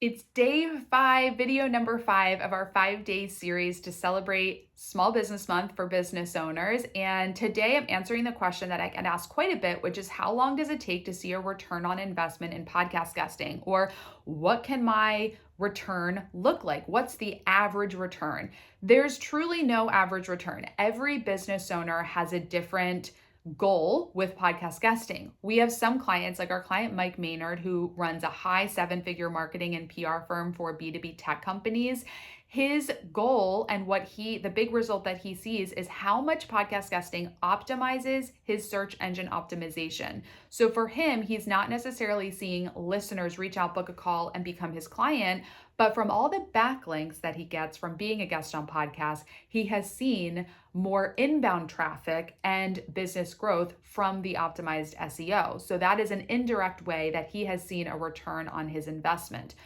It's day 5, video number 5 of our 5-day series to celebrate Small Business Month for business owners. And today I'm answering the question that I get asked quite a bit, which is how long does it take to see a return on investment in podcast guesting? Or what can my return look like? What's the average return? There's truly no average return. Every business owner has a different goal with podcast guesting. We have some clients, like our client Mike Maynard, who runs a high 7-figure marketing and PR firm for B2B tech companies. His goal and the big result that he sees is how much podcast guesting optimizes his search engine optimization. So for him, he's not necessarily seeing listeners reach out, book a call, and become his client, but from all the backlinks that he gets from being a guest on podcasts, he has seen more inbound traffic and business growth from the optimized SEO. So that is an indirect way that he has seen a return on his investment.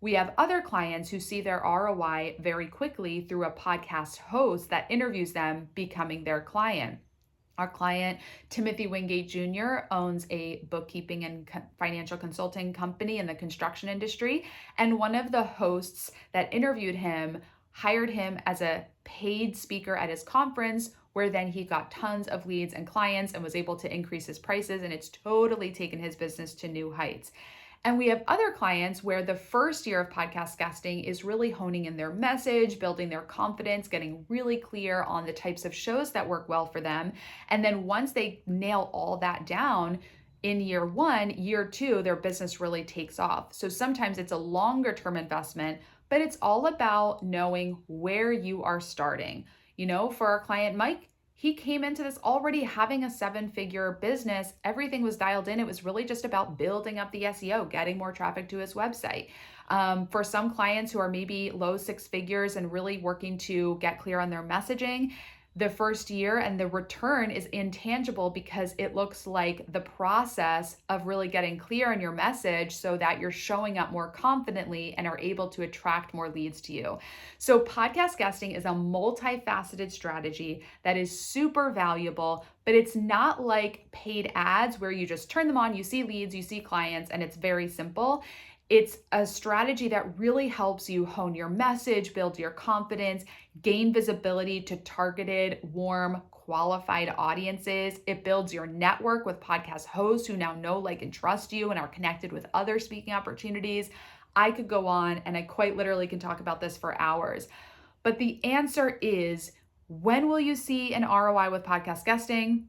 We have other clients who see their ROI very quickly through a podcast host that interviews them becoming their client. Our client, Timothy Wingate Jr., owns a bookkeeping and financial consulting company in the construction industry. And one of the hosts that interviewed him hired him as a paid speaker at his conference, where then he got tons of leads and clients and was able to increase his prices. And it's totally taken his business to new heights. And we have other clients where the first year of podcast guesting is really honing in their message, building their confidence, getting really clear on the types of shows that work well for them. And then once they nail all that down, in year 1, year 2, their business really takes off. So sometimes it's a longer term investment, but it's all about knowing where you are starting. You know, for our client Mike, he came into this already having a 7-figure business. Everything was dialed in. It was really just about building up the SEO, getting more traffic to his website. For some clients who are maybe low 6 figures and really working to get clear on their messaging, the first year and the return is intangible because it looks like the process of really getting clear on your message so that you're showing up more confidently and are able to attract more leads to you. So podcast guesting is a multifaceted strategy that is super valuable, but it's not like paid ads where you just turn them on, you see leads, you see clients, and it's very simple. It's a strategy that really helps you hone your message, build your confidence, gain visibility to targeted, warm, qualified audiences. It builds your network with podcast hosts who now know, like, and trust you and are connected with other speaking opportunities. I could go on, and I quite literally can talk about this for hours. But the answer is, when will you see an ROI with podcast guesting?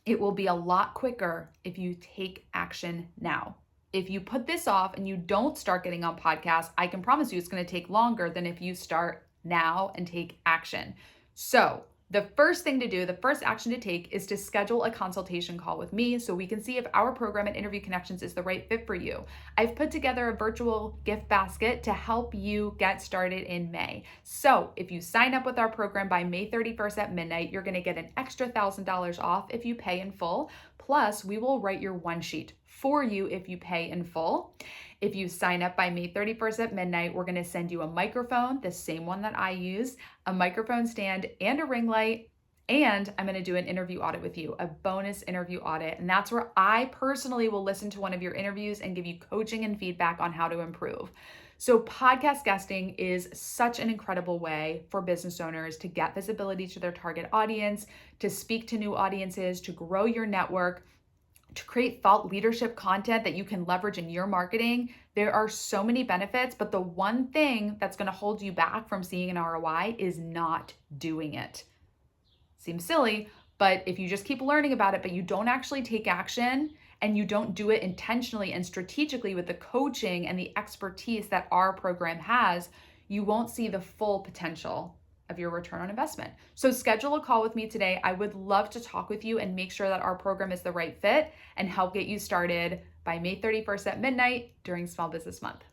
It will be a lot quicker if you take action now. If you put this off and you don't start getting on podcasts, I can promise you it's going to take longer than if you start now and take action. So the first thing to do, the first action to take, is to schedule a consultation call with me so we can see if our program at Interview Connections is the right fit for you. I've put together a virtual gift basket to help you get started in May. So if you sign up with our program by May 31st at midnight, you're going to get an extra $1,000 off if you pay in full. Plus, we will write your one sheet for you if you pay in full. If you sign up by May 31st at midnight, we're going to send you a microphone, the same one that I use, a microphone stand, and a ring light. And I'm going to do an interview audit with you, a bonus interview audit. And that's where I personally will listen to one of your interviews and give you coaching and feedback on how to improve. So podcast guesting is such an incredible way for business owners to get visibility to their target audience, to speak to new audiences, to grow your network, to create thought leadership content that you can leverage in your marketing. There are so many benefits, but the one thing that's going to hold you back from seeing an ROI is not doing it. Seems silly, but if you just keep learning about it, but you don't actually take action and you don't do it intentionally and strategically with the coaching and the expertise that our program has, you won't see the full potential of your return on investment. So schedule a call with me today. I would love to talk with you and make sure that our program is the right fit and help get you started by May 31st at midnight during Small Business Month.